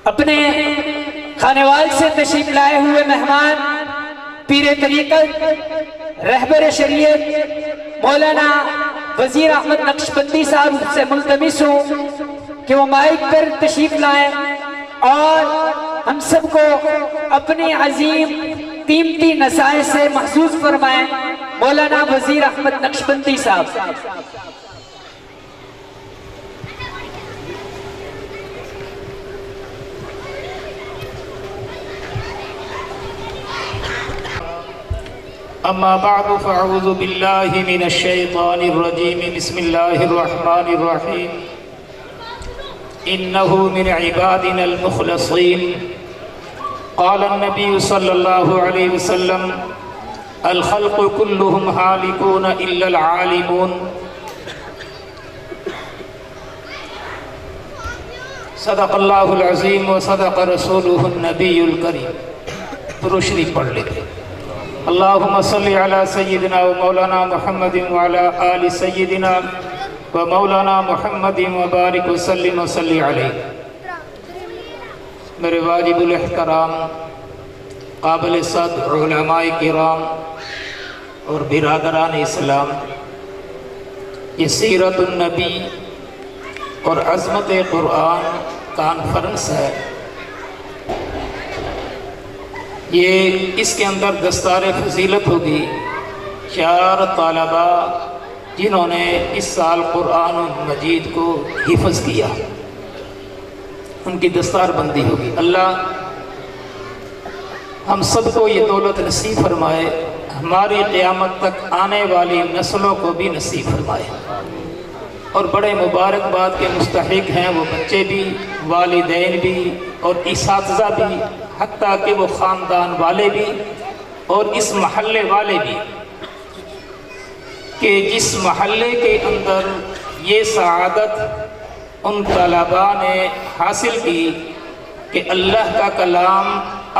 اپنے خانوال سے تشریف لائے ہوئے مہمان پیر طریقت رہبر شریعت مولانا وزیر احمد نقشبندی صاحب سے ملتمس ہوں کہ وہ مائک پر تشریف لائیں اور ہم سب کو اپنی عظیم قیمتی نصائح سے محظوظ فرمائیں۔ مولانا وزیر احمد نقشبندی صاحب۔ اما بعد فاعوذ باللہ من الشیطان الرجیم بسم اللہ الرحمن الرحیم انہ من عبادنا المخلصین قال النبی صلی اللہ علیہ وسلم الخلق كلهم هالكون الا العالمون صدق اللہ العظیم وصدق رسولہ النبی الکریم۔ روشنی پڑھ لیتے۔ اللہم صلی علی سیدنا و مولانا محمد وعلی آل سیدنا و مولانا محمد وبارک وسلم و صلی علیہ۔ میرے واجب الاحترام قابل صدر علماء کرام اور برادران اسلام، یہ سیرت النبی اور عظمت قرآن کانفرنس ہے۔ یہ اس کے اندر دستار فضیلت ہوگی 4 طالبہ جنہوں نے اس سال قرآن مجید کو حفظ کیا، ان کی دستار بندی ہوگی۔ اللہ ہم سب کو یہ دولت نصیب فرمائے، ہماری قیامت تک آنے والی نسلوں کو بھی نصیب فرمائے۔ اور بڑے مبارکباد کے مستحق ہیں وہ بچے بھی، والدین بھی اور اساتذہ بھی، حتیٰ کہ وہ خاندان والے بھی اور اس محلے والے بھی، کہ جس محلے کے اندر یہ سعادت ان طلباء نے حاصل کی کہ اللہ کا کلام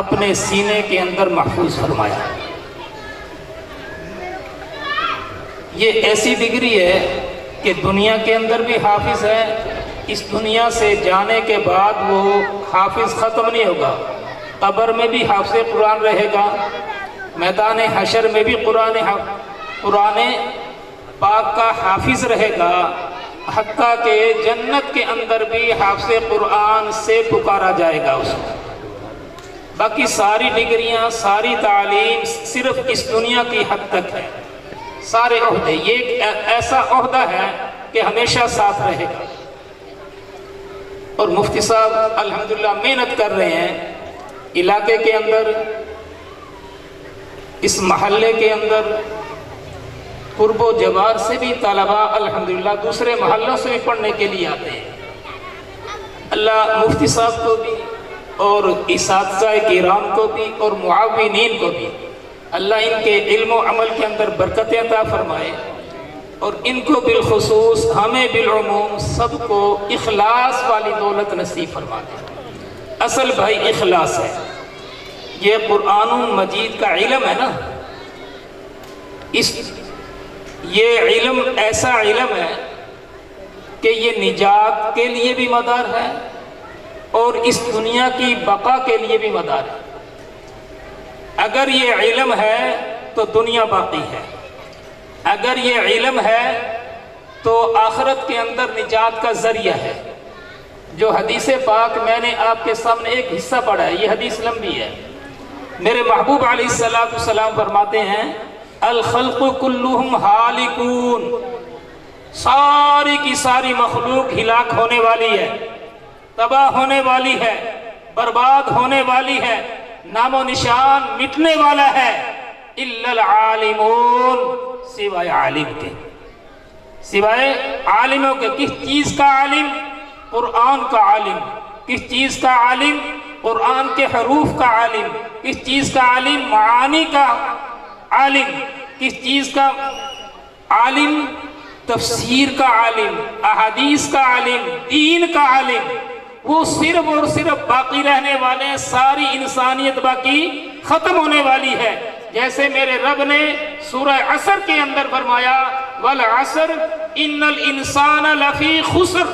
اپنے سینے کے اندر محفوظ فرمایا۔ یہ ایسی ڈگری ہے کہ دنیا کے اندر بھی حافظ ہے، اس دنیا سے جانے کے بعد وہ حافظ ختم نہیں ہوگا، قبر میں بھی حافظ قرآن رہے گا، میدان حشر میں بھی قرآن پاک کا حافظ رہے گا، حتیٰ کہ جنت کے اندر بھی حافظ قرآن سے پکارا جائے گا اس کو۔ باقی ساری ڈگریاں، ساری تعلیم صرف اس دنیا کی حد تک ہے۔ سارے عہدے، یہ ایک ایسا عہدہ ہے کہ ہمیشہ ساتھ رہے گا۔ اور مفتی صاحب الحمدللہ محنت کر رہے ہیں علاقے کے اندر، اس محلے کے اندر، قرب و جوار سے بھی طلباء الحمدللہ دوسرے محلوں سے بھی پڑھنے کے لیے آتے ہیں۔ اللہ مفتی صاحب کو بھی اور اساتذہ کرام کو بھی اور معاونین کو بھی اللہ ان کے علم و عمل کے اندر برکت عطا فرمائے، اور ان کو بالخصوص ہمیں بالعموم سب کو اخلاص والی دولت نصیب فرما دے۔ اصل بھائی اخلاص ہے۔ یہ قرآن مجید کا علم ہے نا، یہ علم ایسا علم ہے کہ یہ نجات کے لیے بھی مدار ہے اور اس دنیا کی بقا کے لیے بھی مدار ہے۔ اگر یہ علم ہے تو دنیا باقی ہے، اگر یہ علم ہے تو آخرت کے اندر نجات کا ذریعہ ہے۔ جو حدیث پاک میں نے آپ کے سامنے ایک حصہ پڑھا ہے، یہ حدیث لمبی ہے۔ میرے محبوب علیہ السلام فرماتے ہیں الخلق کلہم ہالکون، ساری کی ساری مخلوق ہلاک ہونے والی ہے، تباہ ہونے والی ہے، برباد ہونے والی ہے، نام و نشان مٹنے والا ہے، الا العالمون، سوائے عالم کے، سوائے عالموں کے۔ کس چیز کا عالم؟ قرآن کا عالم۔ کس چیز کا عالم؟ قرآن کے حروف کا عالم۔ کس چیز کا عالم؟ معانی کا عالم۔ کس چیز کا عالم؟ تفسیر کا عالم، احادیث کا عالم، دین کا عالم۔ وہ صرف اور صرف باقی رہنے والے ہیں، ساری انسانیت باقی ختم ہونے والی ہے۔ جیسے میرے رب نے سورہ عصر کے اندر فرمایا والعصر ان الانسان لفی خسر،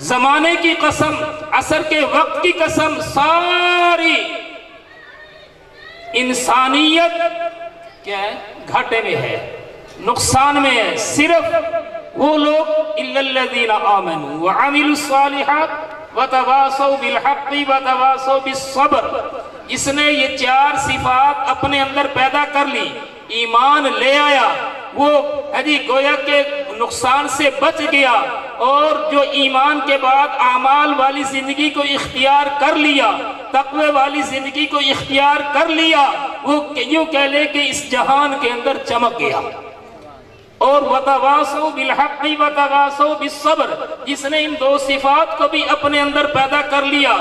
زمانے کی قسم، عصر کے وقت کی قسم، ساری انسانیت کیا ہے؟ گھاٹے میں ہے، نقصان میں ہے۔ صرف وہ لوگ الا الذین آمنوا وعملوا الصالحات وتواصوا بالحق وتواصوا بالصبر، جس نے یہ 4 صفات اپنے اندر پیدا کر لی، ایمان لے آیا، وہ گویا کہ نقصان سے بچ گیا، اور جو ایمان کے بعد اعمال والی زندگی کو اختیار کر لیا، تقوی والی زندگی کو اختیار کر لیا، وہ یوں کہہ لے کہ اس جہان کے اندر چمک گیا۔ اور وتواصوا بالحق وتواصوا بالصبر، جس نے ان 2 صفات کو بھی اپنے اندر پیدا کر لیا،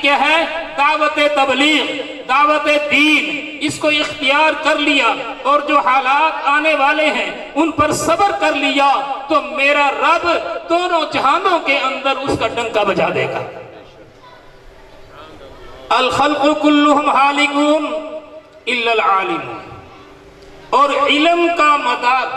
کیا ہے؟ دعوت تبلیغ، دعوت دین، اس کو اختیار کر لیا، اور جو حالات آنے والے ہیں ان پر صبر کر لیا، تو میرا رب دونوں جہانوں کے اندر اس کا ڈنکا بجا دے گا۔ الخلق کلہم ہالکون الا العالمون۔ اور علم کا مدار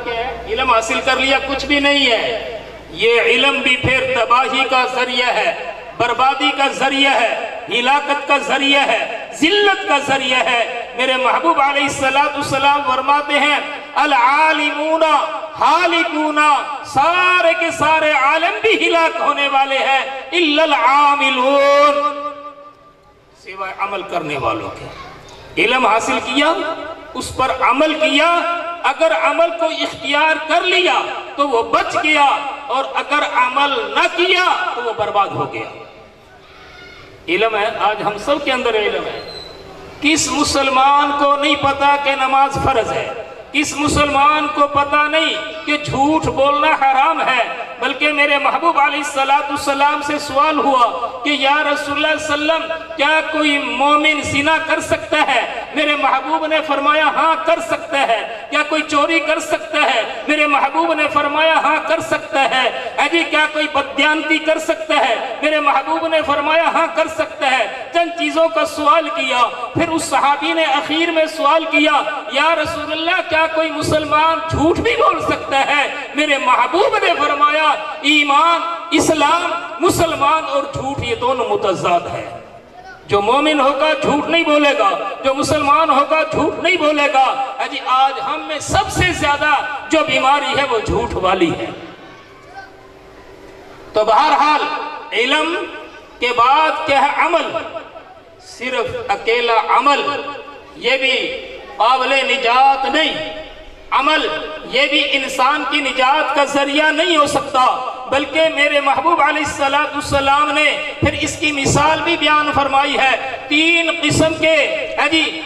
کیا ہے؟ علم حاصل کر لیا کچھ بھی نہیں ہے، یہ علم بھی پھر تباہی کا ذریعہ ہے، بربادی کا ذریعہ ہے، ہلاکت کا ذریعہ ہے، ذلت کا ذریعہ ہے۔ میرے محبوب علیہ السلام فرماتے ہیں العالمون ہالکون، سارے کے سارے عالم بھی ہلاک ہونے والے ہیں، الا العاملون، سوائے عمل کرنے والوں کے۔ علم حاصل کیا، اس پر عمل کیا، اگر عمل کو اختیار کر لیا تو وہ بچ گیا، اور اگر عمل نہ کیا تو وہ برباد ہو گیا۔ علم ہے، آج ہم سب کے اندر علم ہے۔ کس مسلمان کو نہیں پتا کہ نماز فرض ہے؟ کس مسلمان کو پتا نہیں کہ جھوٹ بولنا حرام ہے؟ بلکہ میرے محبوب علیہ السلام سے سوال ہوا کہ یا رسول اللہ صلی اللہ علیہ وسلم، کیا کوئی مومن زنا کر سکتا ہے؟ میرے محبوب نے فرمایا ہاں کر سکتا ہے۔ کیا کوئی چوری کر سکتا ہے؟ میرے محبوب نے فرمایا ہاں کر سکتا ہے۔ کیا کوئی بددیانتی کر سکتا ہے؟ میرے محبوب نے فرمایا ہاں کر سکتا ہے۔ چند چیزوں کا سوال کیا، پھر اس صحابی نے اخیر میں سوال کیا یا رسول اللہ، کیا کوئی مسلمان جھوٹ بھی بول سکتا ہے؟ میرے محبوب نے فرمایا ایمان، اسلام، مسلمان اور جھوٹ یہ دونوں متضاد ہیں۔ جو مومن ہوگا جھوٹ نہیں بولے گا، جو مسلمان ہوگا جھوٹ نہیں بولے گا۔ آج ہم میں سب سے زیادہ جو بیماری ہے وہ جھوٹ والی ہے۔ تو بہرحال علم کے بعد کیا ہے؟ عمل، صرف اکیلا عمل یہ بھی قابل نجات نہیں، عمل یہ بھی انسان کی نجات کا ذریعہ نہیں ہو سکتا، بلکہ میرے محبوب علیہ السلام نے پھر اس کی مثال بھی بیان فرمائی ہے۔ 3 قسم کے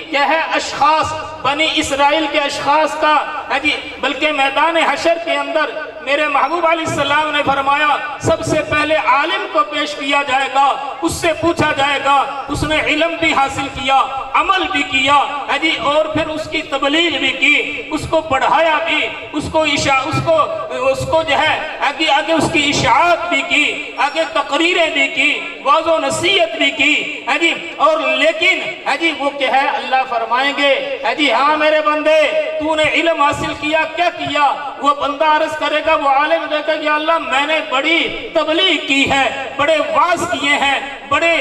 کیا ہے اشخاص، بنی اسرائیل کے اشخاص کا بلکہ میدان حشر کے اندر میرے محبوب علیہ السلام نے فرمایا سب سے پہلے عالم کو پیش کیا جائے گا، اس سے پوچھا جائے گا، اس نے علم بھی حاصل کیا، عمل بھی کیا، اور پھر اس کی تبلیغ بھی کی، اس کو پڑھایا بھی، اس کو جو ہے آگے اس کی اشاعت بھی کی، آگے تقریریں بھی کی، واعظ و نصیحت بھی کی، اور لیکن وہ کیا ہے اللہ فرمائیں گے ہاں میرے بندے تو نے علم حاصل کیا، کیا کیا؟ وہ بندہ عرض کرے گا، وہ عالم دیکھا کہ اللہ میں نے بڑی تبلیغ کی ہے، بڑے واعظ کیے ہیں، بڑے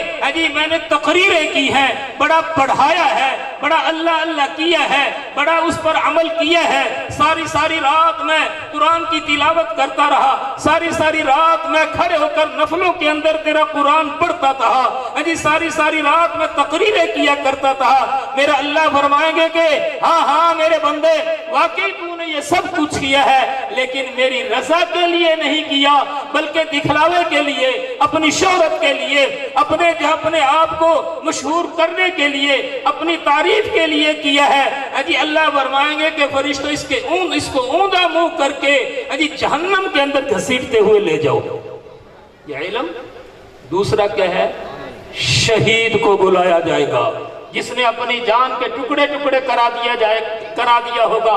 میں نے تقریریں کی ہیں، بڑا پڑھایا ہے، بڑا اللہ اللہ کیا ہے، بڑا اس پر عمل کیا ہے، ساری رات میں قرآن کی تلاوت کرتا رہا، ساری رات میں کھڑے ہو کر نفلوں کے اندر تیرا قرآن پڑھتا تھا، ساری رات میں تقریریں کیا کرتا تھا۔ میرا اللہ فرمائیں گے کہ ہاں میرے بندے واقعی تو نے یہ سب کچھ کیا ہے، لیکن میری رضا کے لیے نہیں کیا، بلکہ دکھلاوے کے لیے، اپنی شہرت کے لیے، اپنے آپ کو مشہور کرنے کے لیے، اپنی تعریف کے لیے کیا ہے۔ اللہ فرمائیں گے کہ فرشتوں اس کو اوندا منہ کر کے جہنم کے اندر گھسیٹتے ہوئے لے جاؤ۔ یہ علم۔ دوسرا کیا ہے؟ شہید کو بلایا جائے گا، جس نے اپنی جان کے ٹکڑے ٹکڑے کرا دیا ہوگا،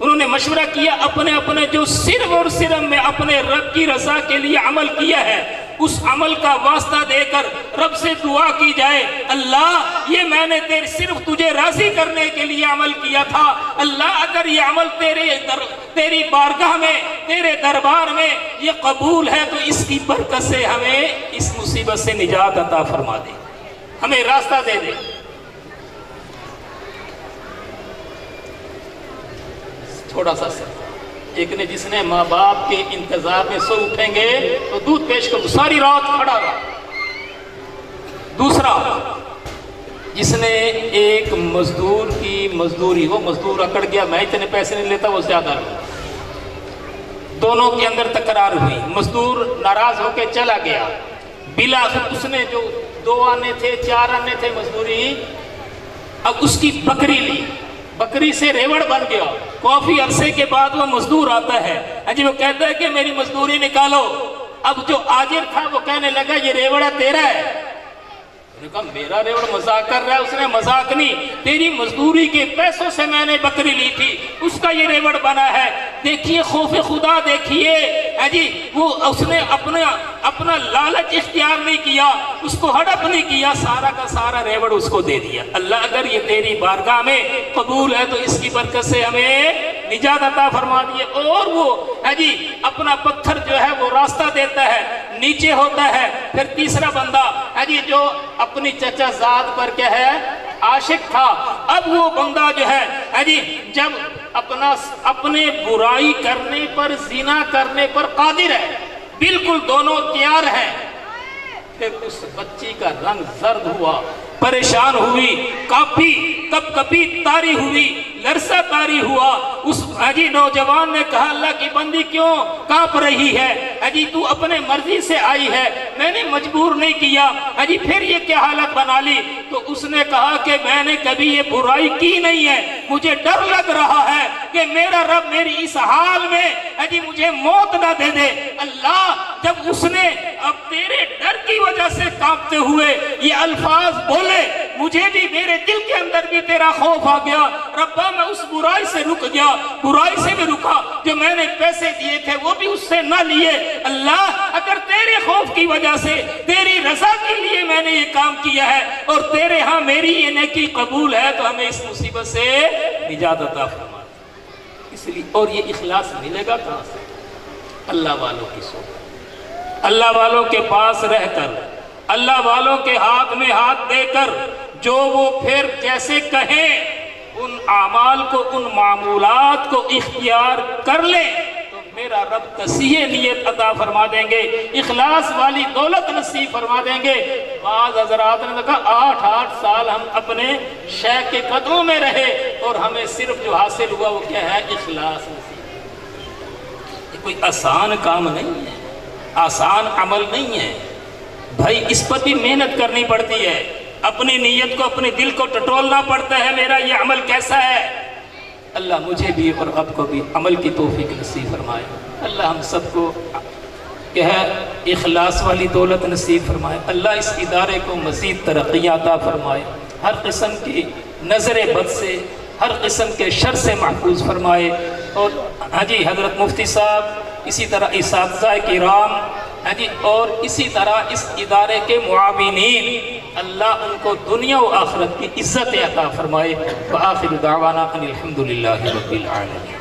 انہوں نے مشورہ کیا اپنے اپنے جو صرف اور صرف میں اپنے رب کی رضا کے لیے عمل کیا ہے اس عمل کا واسطہ دے کر رب سے دعا کی جائے، اللہ یہ میں نے صرف تجھے راضی کرنے کے لیے عمل کیا تھا، اللہ اگر یہ عمل تیری بارگاہ میں، تیرے دربار میں یہ قبول ہے تو اس کی برکت سے ہمیں اس مصیبت سے نجات عطا فرما دے، ہمیں راستہ دے دے۔ تھوڑا سا ایک نے جس نے ماں باپ کے انتظار میں سو اٹھیں گے تو دودھ پیش کر ساری رات کھڑا رہا۔ دوسرا جس نے ایک مزدور کی مزدوری، وہ مزدور اکڑ گیا میں اتنے پیسے نہیں لیتا وہ زیادہ لوں، دونوں کے اندر تکرار ہوئی، مزدور ناراض ہو کے چلا گیا، بلاخر اس نے جو 2 آنے تھے 4 آنے تھے مزدوری، اب اس کی بکری لی، بکری سے ریوڑ بن گیا۔ کافی عرصے کے بعد وہ مزدور آتا ہے، وہ کہتا ہے کہ میری مزدوری نکالو۔ اب جو آجر تھا وہ کہنے لگا یہ ریوڑا تیرا ہے، انہوں نے کہا میرا ریوڑ مذاق کر رہا ہے، اس نے مذاق نہیں، تیری مزدوری کے پیسوں سے میں نے بکری لی تھی، اس کا یہ ریوڑ بنا ہے۔ دیکھیے خوف خدا، دیکھیے وہ اس نے اپنا لالچ اختیار نہیں کیا، اس کو ہڑپ نہیں کیا، سارا کا سارا ریوڑ اس کو دے دیا۔ اللہ اگر یہ تیری بارگاہ میں قبول ہے تو اس کی برکت سے ہمیں نجات عطا فرما دیے۔ اور وہ اپنا پتھر جو ہے وہ راستہ دیتا ہے، نیچے ہوتا ہے۔ پھر تیسرا بندہ جو اپنی چچا زاد پر کیا ہے عاشق تھا، اب وہ بندہ جو ہے جب اپنے برائی کرنے پر، زنا کرنے پر قادر ہے، بالکل دونوں تیار ہیں، پھر اس بچی کا رنگ زرد ہوا، پریشان ہوئی، کپ کپی تاری ہوئی، لرزہ تاری ہوا۔ اس نوجوان نے کہا اللہ کی بندی کیوں کانپ رہی ہے؟ تو اپنے مرضی سے آئی ہے، میں نے مجبور نہیں کیا، پھر یہ کیا حالت بنا لی؟ تو اس نے کہا کہ میں نے کبھی یہ برائی کی نہیں ہے، مجھے ڈر لگ رہا ہے کہ میرا رب میری اس حال میں مجھے موت نہ دے دے۔ اللہ جب اس نے اب تیرے ڈر کی وجہ سے کانپتے ہوئے یہ الفاظ بولے، مجھے بھی میرے دل کے اندر بھی تیرا خوف آ گیا، ربا میں اس برائی سے رک گیا، برائی سے بھی رکا، جو میں نے پیسے دیے تھے وہ بھی اس سے نہ لیے۔ اللہ اگر تیرے خوف کی وجہ سے، تیری رضا کے لیے میں نے یہ کام کیا ہے اور تیرے ہاں میری یہ نیکی قبول ہے تو ہمیں اس مصیبت سے نجات عطا فرما۔ اس لیے اور یہ اخلاص ملے گا کہاں سے؟ اللہ والوں کی صحبت، اللہ والوں کے پاس رہ کر، اللہ والوں کے ہاتھ میں ہاتھ دے کر، جو وہ پھر جیسے کہیں ان اعمال کو، ان معمولات کو اختیار کر لیں تو میرا رب تصحیح نیت عطا فرما دیں گے، اخلاص والی دولت نصیب فرما دیں گے۔ بعض حضرات نے کہا 8 سال ہم اپنے شیخ کے قدموں میں رہے اور ہمیں صرف جو حاصل ہوا وہ کیا ہے؟ اخلاص نصیب۔ یہ کوئی آسان کام نہیں ہے، آسان عمل نہیں ہے بھائی، اس پر بھی محنت کرنی پڑتی ہے، اپنی نیت کو، اپنے دل کو ٹٹولنا پڑتا ہے، میرا یہ عمل کیسا ہے۔ اللہ مجھے بھی اور آپ کو بھی عمل کی توفیق نصیب فرمائے، اللہ ہم سب کو کیا ہے اخلاص والی دولت نصیب فرمائے، اللہ اس ادارے کو مزید ترقی عطا فرمائے، ہر قسم کی نظر بد سے، ہر قسم کے شر سے محفوظ فرمائے۔ اور حضرت مفتی صاحب، اسی طرح اساتذہ کرام اور اسی طرح اس ادارے کے معاونین، اللہ ان کو دنیا و آخرت کی عزت عطا فرمائے۔ وآخر دعوانا ان الحمدللہ رب العالمین۔